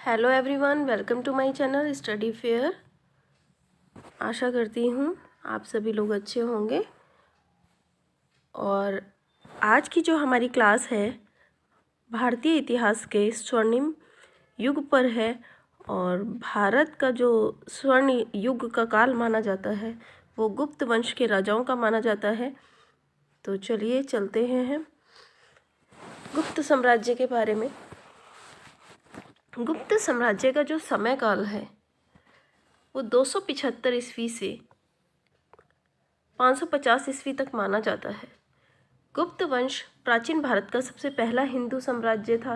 Hello everyone, welcome to my channel study fair. आशा करती हूँ आप सभी लोग अच्छे होंगे। और आज की जो हमारी क्लास है भारतीय इतिहास के स्वर्णिम युग पर है। और भारत का जो स्वर्ण युग का काल माना जाता है वो गुप्त वंश के राजाओं का माना जाता है। तो चलिए चलते हैं गुप्त साम्राज्य के बारे में। गुप्त साम्राज्य का जो समय काल है वो 275 ईस्वी से 550 ईस्वी तक माना जाता है। गुप्त वंश प्राचीन भारत का सबसे पहला हिंदू साम्राज्य था।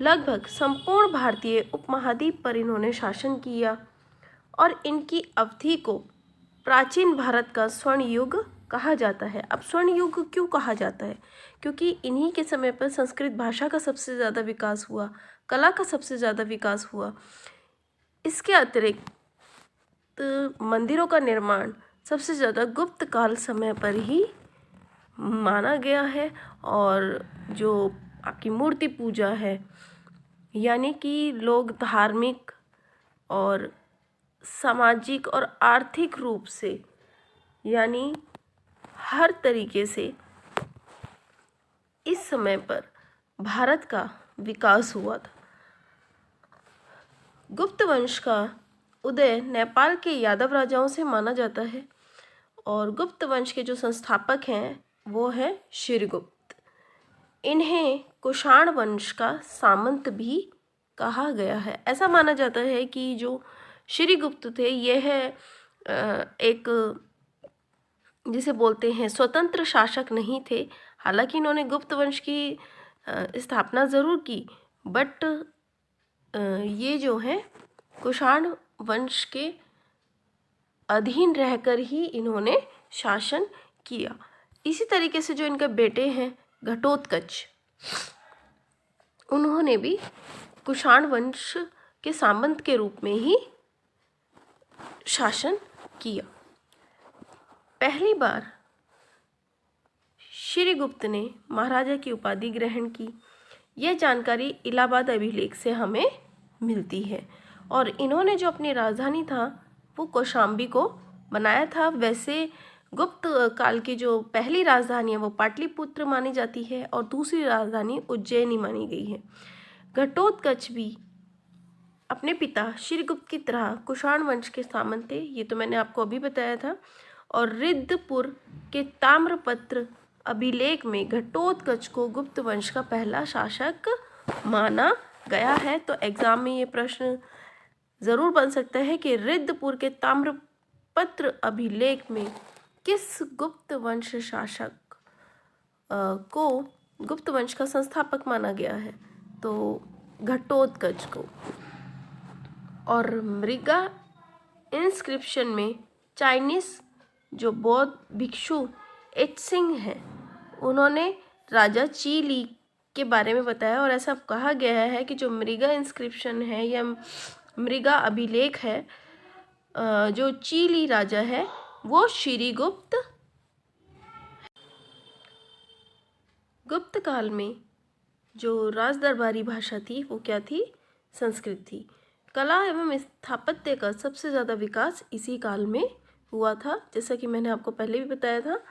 लगभग संपूर्ण भारतीय उपमहाद्वीप पर इन्होंने शासन किया और इनकी अवधि को प्राचीन भारत का स्वर्ण युग कहा जाता है। अब स्वर्ण युग क्यों कहा जाता है? क्योंकि इन्हीं के समय पर संस्कृत भाषा का सबसे ज़्यादा विकास हुआ, कला का सबसे ज़्यादा विकास हुआ। इसके अतिरिक्त मंदिरों का निर्माण सबसे ज़्यादा गुप्त काल समय पर ही माना गया है। और जो आपकी मूर्ति पूजा है, यानी कि लोग धार्मिक और सामाजिक और आर्थिक रूप से, यानी हर तरीके से इस समय पर भारत का विकास हुआ था। गुप्त वंश का उदय नेपाल के यादव राजाओं से माना जाता है और गुप्त वंश के जो संस्थापक हैं वो है श्रीगुप्त। इन्हें कुषाण वंश का सामंत भी कहा गया है। ऐसा माना जाता है कि जो श्रीगुप्त थे यह एक जिसे बोलते हैं स्वतंत्र शासक नहीं थे। हालांकि इन्होंने गुप्त वंश की स्थापना ज़रूर की, बट ये जो है कुषाण वंश के अधीन रहकर ही इन्होंने शासन किया। इसी तरीके से जो इनके बेटे हैं घटोत्कच, उन्होंने भी कुषाण वंश के सामंत के रूप में ही शासन किया। पहली बार श्रीगुप्त ने महाराजा की उपाधि ग्रहण की। यह जानकारी इलाहाबाद अभिलेख से हमें मिलती है। और इन्होंने जो अपनी राजधानी था वो कौशाम्बी को बनाया था। वैसे गुप्त काल की जो पहली राजधानी है वो पाटलिपुत्र मानी जाती है और दूसरी राजधानी उज्जैनी मानी गई है। घटोत्कच भी अपने पिता श्रीगुप्त की तरह कुषाण वंश के सामंत थे, ये तो मैंने आपको अभी बताया था। और रिद्धपुर के ताम्रपत्र अभिलेख में घटोत्कच को गुप्त वंश का पहला शासक माना गया है। तो एग्जाम में ये प्रश्न ज़रूर बन सकता है कि रिद्धपुर के ताम्रपत्र अभिलेख में किस गुप्त वंश शासक को गुप्त वंश का संस्थापक माना गया है? तो घटोत्कच को। और मृगा इंस्क्रिप्शन में चाइनीस जो बौद्ध भिक्षु एत्सिंग है, उन्होंने राजा चीली के बारे में बताया। और ऐसा कहा गया है कि जो मृगा इंस्क्रिप्शन है या मृगा अभिलेख है, जो चीली राजा है वो श्रीगुप्त। गुप्त काल में जो राजदरबारी भाषा थी वो क्या थी? संस्कृत थी। कला एवं स्थापत्य का सबसे ज़्यादा विकास इसी काल में हुआ था, जैसा कि मैंने आपको पहले भी बताया था।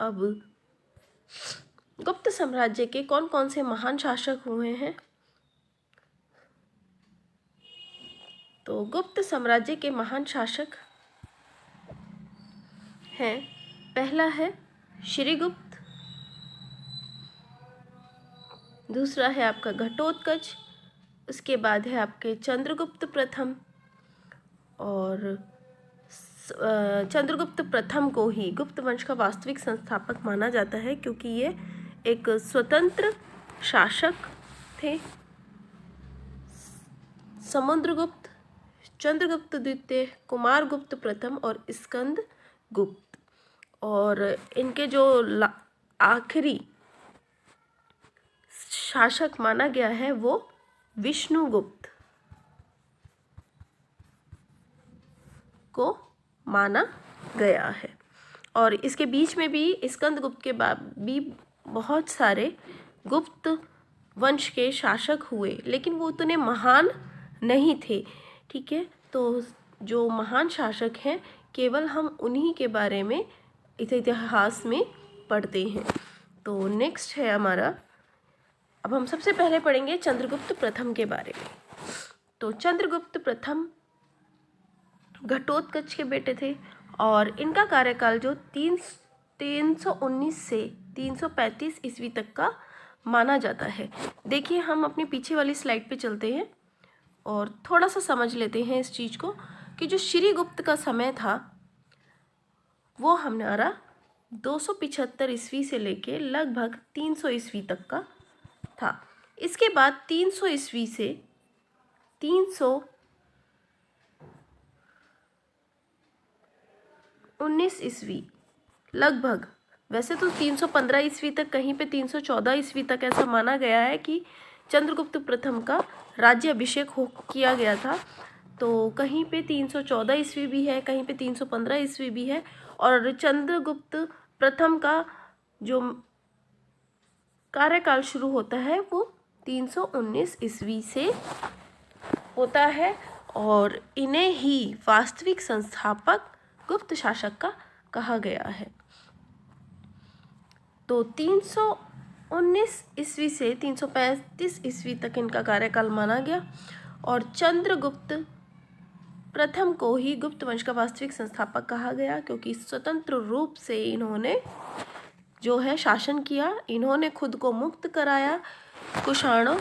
अब गुप्त साम्राज्य के कौन कौन से महान शासक हुए हैं? तो गुप्त साम्राज्य के महान शासक हैं, पहला है श्रीगुप्त, दूसरा है आपका घटोत्कच, उसके बाद है आपके चंद्रगुप्त प्रथम। और चंद्रगुप्त प्रथम को ही गुप्त वंश का वास्तविक संस्थापक माना जाता है, क्योंकि ये एक स्वतंत्र शासक थे। समुद्रगुप्त, चंद्रगुप्त द्वितीय, कुमारगुप्त प्रथम और स्कंद गुप्त। और इनके जो आखिरी शासक माना गया है वो विष्णुगुप्त को माना गया है। और इसके बीच में भी स्कंदगुप्त के बाद भी बहुत सारे गुप्त वंश के शासक हुए, लेकिन वो उतने महान नहीं थे। ठीक है, तो जो महान शासक हैं केवल हम उन्हीं के बारे में इस इतिहास में पढ़ते हैं। तो नेक्स्ट है हमारा, अब हम सबसे पहले पढ़ेंगे चंद्रगुप्त प्रथम के बारे में। तो चंद्रगुप्त प्रथम घटोत्कच के बेटे थे और इनका कार्यकाल जो 319 से 335 ईस्वी तक का माना जाता है। देखिए, हम अपनी पीछे वाली स्लाइड पे चलते हैं और थोड़ा सा समझ लेते हैं इस चीज़ को कि जो श्रीगुप्त का समय था वो हमारा 275 ईस्वी से लेके लगभग 300 ईस्वी तक का था। इसके बाद 300 ईस्वी से 319 ईस्वी लगभग, वैसे तो 315 ईस्वी तक, कहीं पे 314 ईस्वी तक ऐसा माना गया है कि चंद्रगुप्त प्रथम का राज्य अभिषेक किया गया था। तो कहीं पे 314 ईस्वी भी है, कहीं पे 315 ईस्वी भी है। और चंद्रगुप्त प्रथम का जो कार्यकाल शुरू होता है वो 319 ईस्वी से होता है और इन्हें ही वास्तविक संस्थापक गुप्त शासक का कहा गया है। तो 319 ईस्वी से 335 ईस्वी तक इनका कार्यकाल माना गया और चंद्रगुप्त प्रथम को ही गुप्त वंश का वास्तविक संस्थापक कहा गया, क्योंकि स्वतंत्र रूप से इन्होंने जो है शासन किया। इन्होंने खुद को मुक्त कराया कुषाणों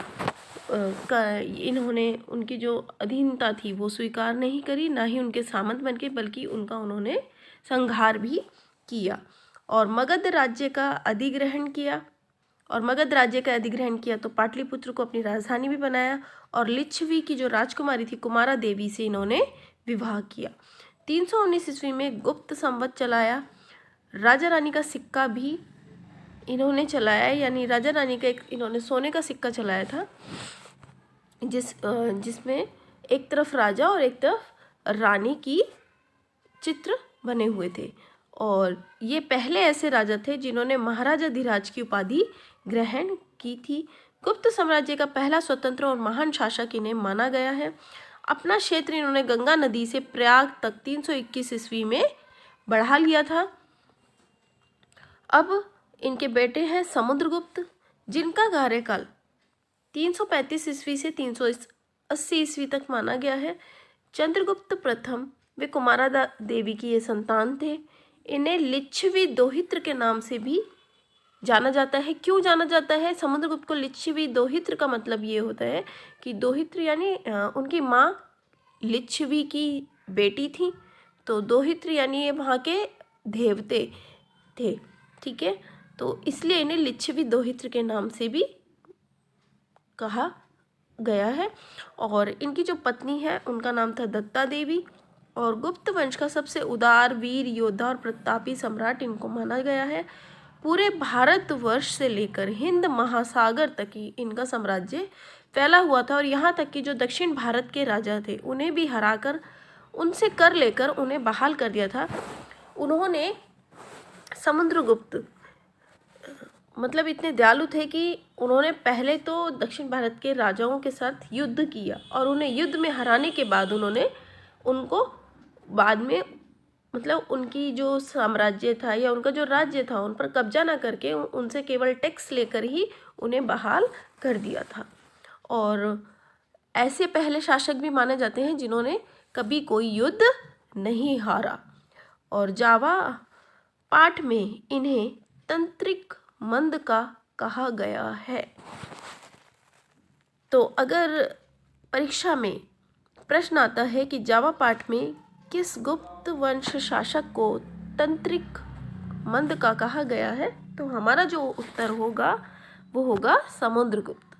का, इन्होंने उनकी जो अधीनता थी वो स्वीकार नहीं करी, ना ही उनके सामंत बन के, बल्कि उनका उन्होंने संहार भी किया और मगध राज्य का अधिग्रहण किया। और मगध राज्य का अधिग्रहण किया तो पाटलिपुत्र को अपनी राजधानी भी बनाया और लिच्छवी की जो राजकुमारी थी कुमारा देवी से इन्होंने विवाह किया। 319 ईस्वी में गुप्त संवत चलाया। राजा रानी का सिक्का भी इन्होंने चलाया, यानी राजा रानी का एक इन्होंने सोने का सिक्का चलाया था जिसमें एक तरफ राजा और एक तरफ रानी की चित्र बने हुए थे। और ये पहले ऐसे राजा थे जिन्होंने महाराजाधिराज की उपाधि ग्रहण की थी। गुप्त साम्राज्य का पहला स्वतंत्र और महान शासक इन्हें माना गया है। अपना क्षेत्र इन्होंने गंगा नदी से प्रयाग तक 321 ईस्वी में बढ़ा लिया था। अब इनके बेटे हैं समुद्रगुप्त, जिनका कार्यकाल 335 ईस्वी से 380 ईस्वी तक माना गया है। चंद्रगुप्त प्रथम वे कुमारा देवी की ये संतान थे। इन्हें लिच्छवी दोहित्र के नाम से भी जाना जाता है। क्यों जाना जाता है समुद्रगुप्त को लिच्छवी दोहित्र? का मतलब ये होता है कि दोहित्र यानी उनकी माँ लिच्छवी की बेटी थी, तो दोहित्र यानी ये वहाँ के देवते थे। ठीक है, तो इसलिए इन्हें लिच्छवी दोहित्र के नाम से भी कहा गया है। और इनकी जो पत्नी है उनका नाम था दत्ता देवी और गुप्त वंश का सबसे उदार वीर योद्धा और प्रतापी सम्राट इनको माना गया है। पूरे भारतवर्ष से लेकर हिंद महासागर तक ही इनका साम्राज्य फैला हुआ था और यहाँ तक कि जो दक्षिण भारत के राजा थे उन्हें भी हराकर उनसे कर लेकर उन्हें बहाल कर दिया था। उन्होंने समुद्रगुप्त मतलब इतने दयालु थे कि उन्होंने पहले तो दक्षिण भारत के राजाओं के साथ युद्ध किया और उन्हें युद्ध में हराने के बाद उन्होंने उनको बाद में मतलब उनकी जो साम्राज्य था या उनका जो राज्य था उन पर कब्जा ना करके उनसे केवल टैक्स लेकर ही उन्हें बहाल कर दिया था। और ऐसे पहले शासक भी माने जाते हैं जिन्होंने कभी कोई युद्ध नहीं हारा। और जावा पाठ में इन्हें तंत्रिक मंद का कहा गया है। तो अगर परीक्षा में प्रश्न आता है कि जावा पाठ में किस गुप्त वंश शासक को तंत्रिक मंद का कहा गया है, तो हमारा जो उत्तर होगा वो होगा समुद्रगुप्त।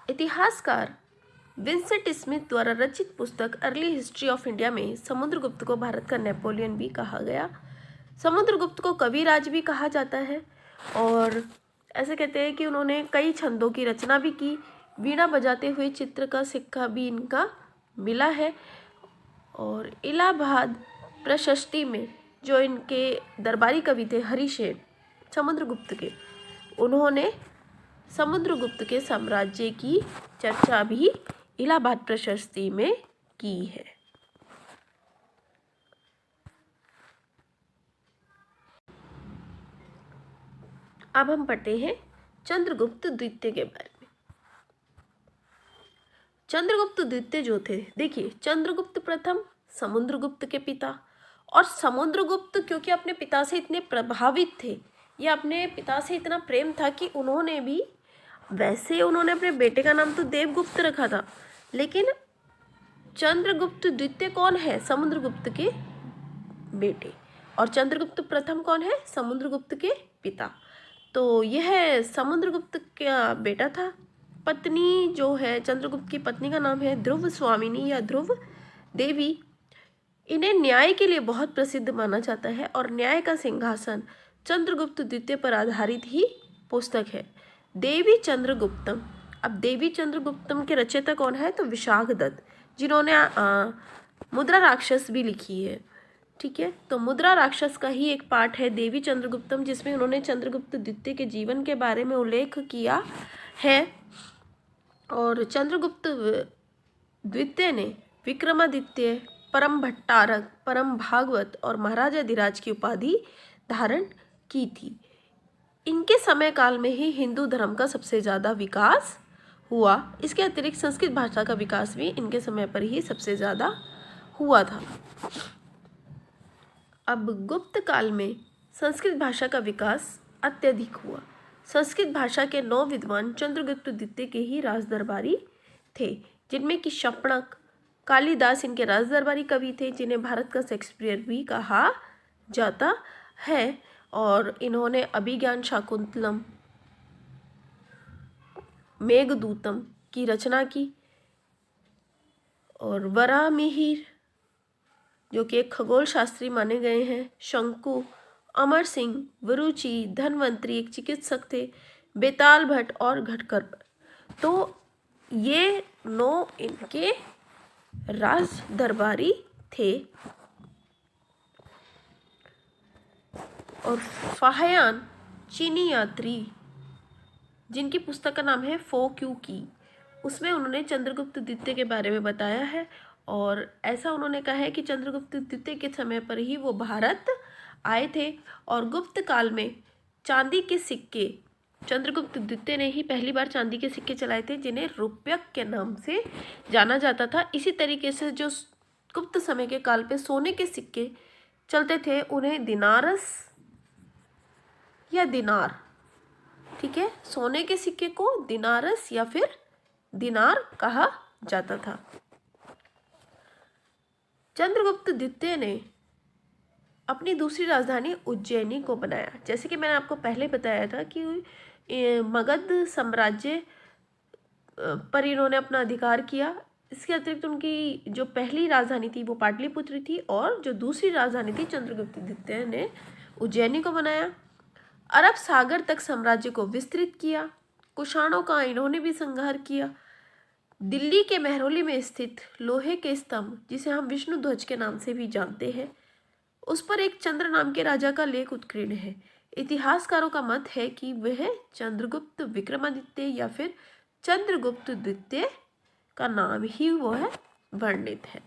इतिहासकार विंसेंट स्मिथ द्वारा रचित पुस्तक अर्ली हिस्ट्री ऑफ इंडिया में समुद्रगुप्त को भारत का नेपोलियन भी कहा गया। समुद्रगुप्त को कविराज भी कहा जाता है और ऐसे कहते हैं कि उन्होंने कई छंदों की रचना भी की। वीणा बजाते हुए चित्र का सिक्का भी इनका मिला है। और इलाहाबाद प्रशस्ति में जो इनके दरबारी कवि थे हरिशेन समुद्रगुप्त के, उन्होंने समुद्रगुप्त के साम्राज्य की चर्चा भी इलाहाबाद प्रशस्ति में की है। अब हम पढ़ते हैं चंद्रगुप्त द्वितीय के बारे में। चंद्रगुप्त द्वितीय जो थे, देखिए चंद्रगुप्त प्रथम समुद्रगुप्त के पिता, और समुद्रगुप्त क्योंकि अपने पिता से इतने प्रभावित थे, या अपने पिता से इतना प्रेम था कि उन्होंने भी, वैसे उन्होंने अपने बेटे का नाम तो देवगुप्त रखा था, लेकिन चंद्रगुप्त द्वितीय कौन है? समुद्रगुप्त के बेटे। और चंद्रगुप्त प्रथम कौन है? समुद्रगुप्त के पिता। तो यह समुद्रगुप्त का बेटा था। पत्नी जो है, चंद्रगुप्त की पत्नी का नाम है ध्रुव स्वामिनी या ध्रुव देवी। इन्हें न्याय के लिए बहुत प्रसिद्ध माना जाता है, और न्याय का सिंहासन चंद्रगुप्त द्वितीय पर आधारित ही पुस्तक है, देवी चंद्रगुप्तम। अब देवी चंद्रगुप्तम के रचयिता कौन है? तो विशाख दत्त, जिन्होंने मुद्रा राक्षस भी लिखी है। ठीक है, तो मुद्रा राक्षस का ही एक पार्ट है देवी चंद्रगुप्तम, जिसमें उन्होंने चंद्रगुप्त द्वितीय के जीवन के बारे में उल्लेख किया है। और चंद्रगुप्त द्वितीय ने विक्रमादित्य, परम भट्टारक, परम भागवत और महाराजाधिराज की उपाधि धारण की थी। इनके समय काल में ही हिंदू धर्म का सबसे ज़्यादा विकास हुआ। इसके अतिरिक्त संस्कृत भाषा का विकास भी इनके समय पर ही सबसे ज़्यादा हुआ था। अब गुप्त काल में संस्कृत भाषा का विकास अत्यधिक हुआ। संस्कृत भाषा के 9 विद्वान चंद्रगुप्त द्वितीय के ही राजदरबारी थे, जिनमें कि शपणक, कालिदास इनके राजदरबारी कवि थे, जिन्हें भारत का शेक्सपियर भी कहा जाता है। और इन्होंने अभिज्ञान शाकुंतलम, मेघदूतम की रचना की। और वराहमिहिर जो कि एक खगोल शास्त्री माने गए हैं, शंकु, अमर सिंह, वरुचि, धनवंतरी एक चिकित्सक थे, बेताल भट्ट और घटकर। तो ये 9 इनके राज दरबारी थे। और फाहयान चीनी यात्री, जिनकी पुस्तक का नाम है फो क्यू की, उसमें उन्होंने चंद्रगुप्त द्वितीय के बारे में बताया है। और ऐसा उन्होंने कहा है कि चंद्रगुप्त द्वितीय के समय पर ही वो भारत आए थे। और गुप्त काल में चांदी के सिक्के, चंद्रगुप्त द्वितीय ने ही पहली बार चांदी के सिक्के चलाए थे, जिन्हें रुपयक के नाम से जाना जाता था। इसी तरीके से जो गुप्त समय के काल पे सोने के सिक्के चलते थे, उन्हें दिनारस या दिनार, ठीक है, सोने के सिक्के को दिनारस या फिर दिनार कहा जाता था। चंद्रगुप्त द्वितीय ने अपनी दूसरी राजधानी उज्जैनी को बनाया। जैसे कि मैंने आपको पहले बताया था कि मगध साम्राज्य पर इन्होंने अपना अधिकार किया। इसके अतिरिक्त उनकी जो पहली राजधानी थी वो पाटलिपुत्र थी, और जो दूसरी राजधानी थी चंद्रगुप्त द्वितीय ने उज्जैनी को बनाया। अरब सागर तक साम्राज्य को विस्तृत किया। कुषाणों का इन्होंने भी संहार किया। दिल्ली के महरौली में स्थित लोहे के स्तंभ, जिसे हम विष्णु ध्वज के नाम से भी जानते हैं, उस पर एक चंद्र नाम के राजा का लेख उत्कीर्ण है। इतिहासकारों का मत है कि वह चंद्रगुप्त विक्रमादित्य या फिर चंद्रगुप्त द्वितीय का नाम ही वो है वर्णित है।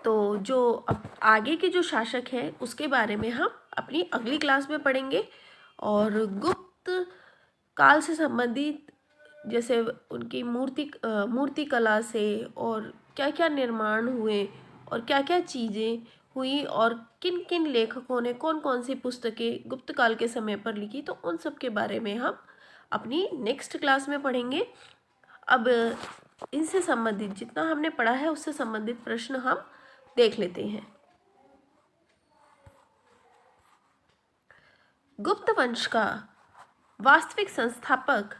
तो जो अब आगे के जो शासक हैं उसके बारे में हम अपनी अगली क्लास में पढ़ेंगे। और गुप्त काल से संबंधित जैसे उनकी मूर्ति कला से और क्या क्या निर्माण हुए और क्या क्या चीज़ें हुई और किन किन लेखकों ने कौन कौन सी पुस्तकें गुप्त काल के समय पर लिखी, तो उन सब के बारे में हम अपनी नेक्स्ट क्लास में पढ़ेंगे। अब इनसे संबंधित जितना हमने पढ़ा है उससे संबंधित प्रश्न हम देख लेते हैं। गुप्त वंश का वास्तविक संस्थापक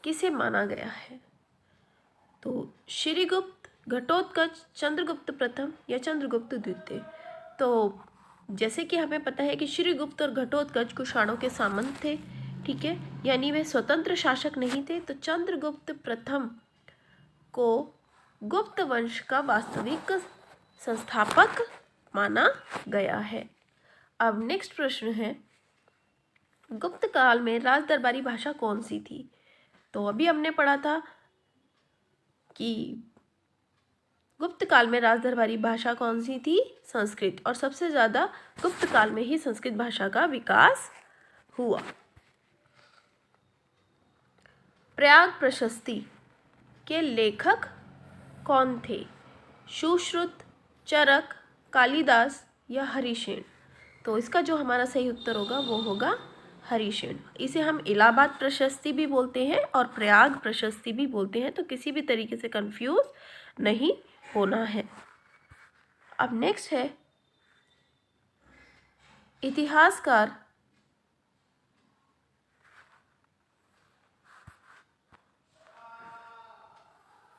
किसे माना गया है? तो श्रीगुप्त, घटोत्कच, चंद्रगुप्त प्रथम या चंद्रगुप्त द्वितीय। तो जैसे कि हमें पता है कि श्रीगुप्त और घटोत्कच कुषाणों के सामंत थे, ठीक है, यानी वे स्वतंत्र शासक नहीं थे। तो चंद्रगुप्त प्रथम को गुप्त वंश का वास्तविक संस्थापक माना गया है। अब नेक्स्ट प्रश्न है, गुप्त काल में राज दरबारी भाषा कौन सी थी? तो अभी हमने पढ़ा था कि गुप्त काल में राज दरबारी भाषा कौन सी थी? संस्कृत। और सबसे ज़्यादा गुप्त काल में ही संस्कृत भाषा का विकास हुआ। प्रयाग प्रशस्ति के लेखक कौन थे? सुश्रुत, चरक, कालिदास या हरिशेन? तो इसका जो हमारा सही उत्तर होगा वो होगा हरिशेन। इसे हम इलाहाबाद प्रशस्ति भी बोलते हैं और प्रयाग प्रशस्ति भी बोलते हैं, तो किसी भी तरीके से कंफ्यूज नहीं होना है। अब नेक्स्ट है इतिहासकार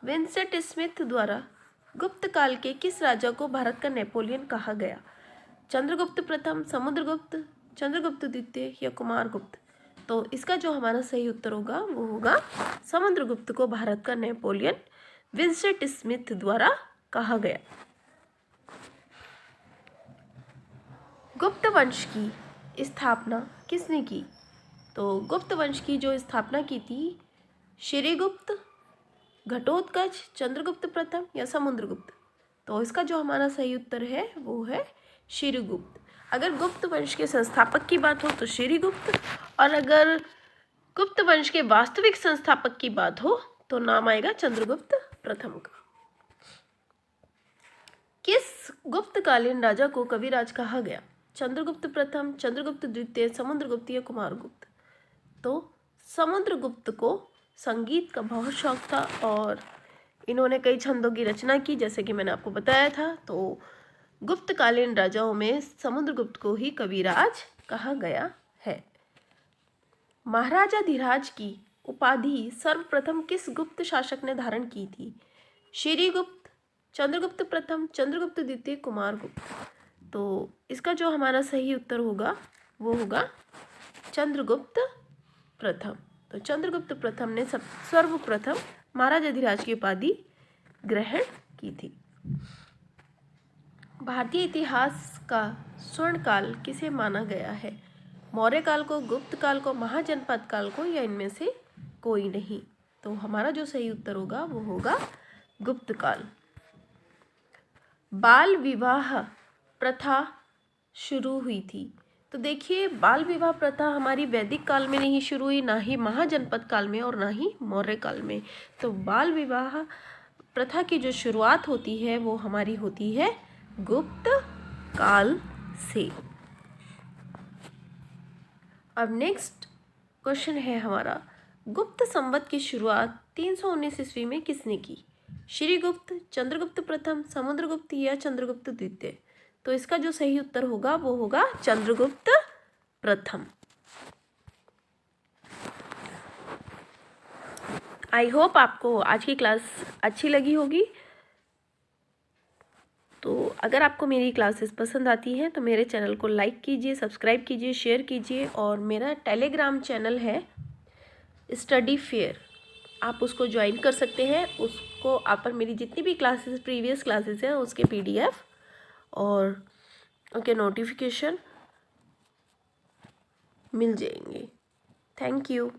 विंसेंट स्मिथ द्वारा गुप्त काल के किस राजा को भारत का नेपोलियन कहा गया? चंद्रगुप्त प्रथम, समुद्रगुप्त, चंद्रगुप्त द्वितीय या कुमारगुप्त? तो इसका जो हमारा सही उत्तर होगा वो होगा समुद्रगुप्त को भारत का नेपोलियन विंसेंट स्मिथ द्वारा कहा गया। गुप्त वंश की स्थापना किसने की? तो गुप्त वंश की जो स्थापना की थी श्रीगुप्त, घटोत्कच, चंद्रगुप्त प्रथम या समुद्रगुप्त? तो इसका जो हमारा सही उत्तर है वो है श्रीगुप्त। अगर गुप्त वंश के संस्थापक की बात हो तो श्रीगुप्त, और अगर गुप्त वंश के वास्तविक संस्थापक की बात हो तो नाम आएगा चंद्रगुप्त प्रथम का। किस गुप्तकालीन राजा को कविराज कहा गया? चंद्रगुप्त प्रथम, चंद्रगुप्त द्वितीय, समुद्रगुप्त या कुमारगुप्त? तो समुद्रगुप्त को संगीत का बहुत शौक था और इन्होंने कई छंदों की रचना की, जैसे कि मैंने आपको बताया था। तो गुप्तकालीन राजाओं में समुद्रगुप्त को ही कविराज कहा गया है। महाराजाधिराज की उपाधि सर्वप्रथम किस गुप्त शासक ने धारण की थी? श्रीगुप्त, चंद्रगुप्त प्रथम, चंद्रगुप्त द्वितीय, कुमारगुप्त? तो इसका जो हमारा सही उत्तर होगा वो होगा चंद्रगुप्त प्रथम। तो चंद्रगुप्त प्रथम ने सर्वप्रथम महाराजाधिराज की उपाधि ग्रहण की थी। भारतीय इतिहास का स्वर्ण काल किसे माना गया है? मौर्य काल को, गुप्त काल को, महाजनपद काल को या इनमें से कोई नहीं? तो हमारा जो सही उत्तर होगा वो होगा गुप्त काल। बाल विवाह प्रथा शुरू हुई थी। तो देखिए, बाल विवाह प्रथा हमारी वैदिक काल में नहीं शुरू हुई, ना ही महाजनपद काल में और ना ही मौर्य काल में। तो बाल विवाह प्रथा की जो शुरुआत होती है वो हमारी होती है गुप्त काल से। अब नेक्स्ट क्वेश्चन है हमारा, गुप्त संवत की शुरुआत 319 ईस्वी में किसने की? श्रीगुप्त, चंद्रगुप्त प्रथम, समुद्रगुप्त या चंद्रगुप्त द्वितीय? तो इसका जो सही उत्तर होगा वो होगा चंद्रगुप्त प्रथम। आई होप आपको आज की क्लास अच्छी लगी होगी। तो अगर आपको मेरी क्लासेस पसंद आती हैं तो मेरे चैनल को लाइक कीजिए, सब्सक्राइब कीजिए, शेयर कीजिए। और मेरा टेलीग्राम चैनल है स्टडी फेयर, आप उसको ज्वाइन कर सकते हैं। उसको आप पर मेरी जितनी भी क्लासेस, प्रीवियस क्लासेस हैं, उसके PDF और उनके नोटिफिकेशन मिल जाएंगे। Thank you.